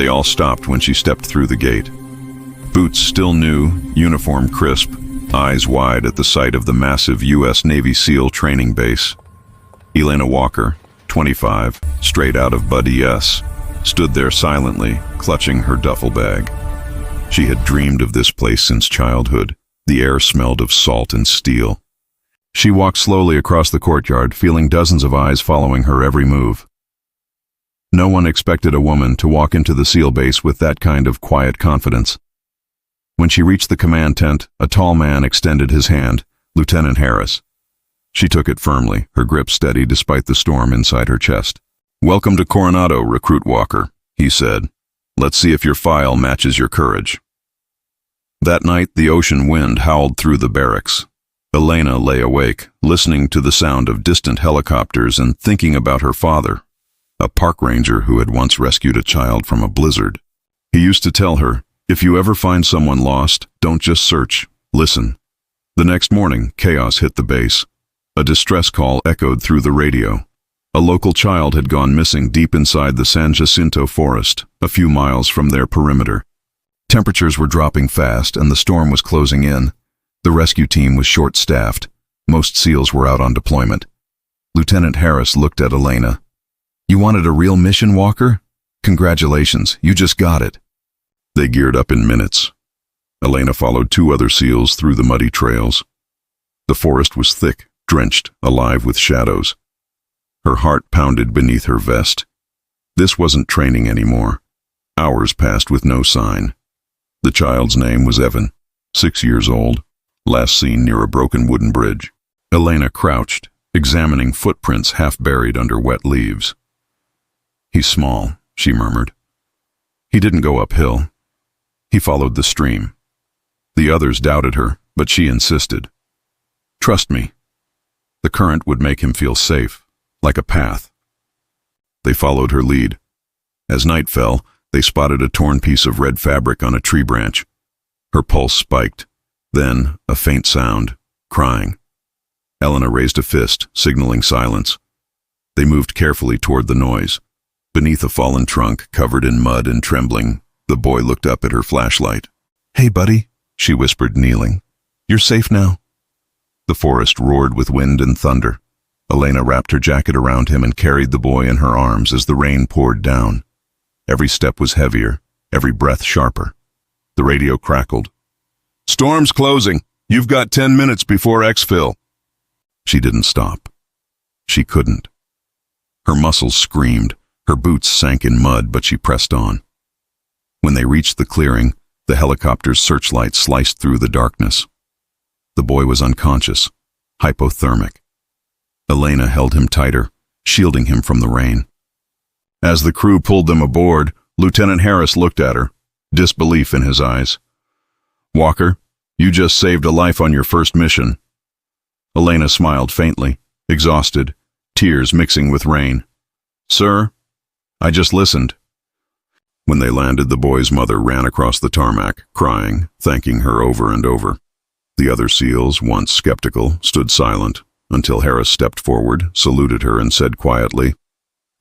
They all stopped when she stepped through the gate. Boots still new, uniform crisp, eyes wide at the sight of the massive U.S. Navy SEAL training base. Elena Walker, 25, straight out of Bud ES, stood there silently, clutching her duffel bag. She had dreamed of this place since childhood. The air smelled of salt and steel. She walked slowly across the courtyard, feeling dozens of eyes following her every move. No one expected a woman to walk into the SEAL base with that kind of quiet confidence. When she reached the command tent, a tall man extended his hand, Lieutenant Harris. She took it firmly, her grip steady despite the storm inside her chest. "Welcome to Coronado, Recruit Walker," he said. "Let's see if your file matches your courage." That night, the ocean wind howled through the barracks. Elena lay awake, listening to the sound of distant helicopters and thinking about her father, a park ranger who had once rescued a child from a blizzard. He used to tell her, "If you ever find someone lost, don't just search, listen." The next morning, chaos hit the base. A distress call echoed through the radio. A local child had gone missing deep inside the San Jacinto forest, a few miles from their perimeter. Temperatures were dropping fast and the storm was closing in. The rescue team was short-staffed. Most SEALs were out on deployment. Lieutenant Harris looked at Elena. "You wanted a real mission, Walker? Congratulations, you just got it." They geared up in minutes. Elena followed 2 other SEALs through the muddy trails. The forest was thick, drenched, alive with shadows. Her heart pounded beneath her vest. This wasn't training anymore. Hours passed with no sign. The child's name was Evan, 6 years old, last seen near a broken wooden bridge. Elena crouched, examining footprints half buried under wet leaves. "He's small," she murmured. "He didn't go uphill. He followed the stream." The others doubted her, but she insisted. "Trust me." The current would make him feel safe, like a path. They followed her lead. As night fell, they spotted a torn piece of red fabric on a tree branch. Her pulse spiked. Then, a faint sound, crying. Elena raised a fist, signaling silence. They moved carefully toward the noise. Beneath a fallen trunk, covered in mud and trembling, the boy looked up at her flashlight. "Hey, buddy," she whispered, kneeling. "You're safe now." The forest roared with wind and thunder. Elena wrapped her jacket around him and carried the boy in her arms as the rain poured down. Every step was heavier, every breath sharper. The radio crackled. "Storm's closing. You've got 10 minutes before exfil." She didn't stop. She couldn't. Her muscles screamed, her boots sank in mud, but she pressed on. When they reached the clearing, the helicopter's searchlight sliced through the darkness. The boy was unconscious, hypothermic. Elena held him tighter, shielding him from the rain. As the crew pulled them aboard, Lieutenant Harris looked at her, disbelief in his eyes. "Walker, you just saved a life on your first mission." Elena smiled faintly, exhausted, tears mixing with rain. "Sir, I just listened." When they landed, the boy's mother ran across the tarmac, crying, thanking her over and over. The other SEALs, once skeptical, stood silent, until Harris stepped forward, saluted her, and said quietly,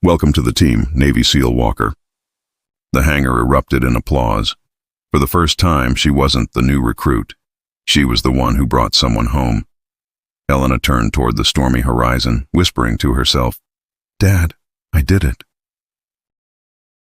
"Welcome to the team, Navy SEAL Walker." The hangar erupted in applause. For the first time, she wasn't the new recruit. She was the one who brought someone home. Elena turned toward the stormy horizon, whispering to herself, "Dad, I did it."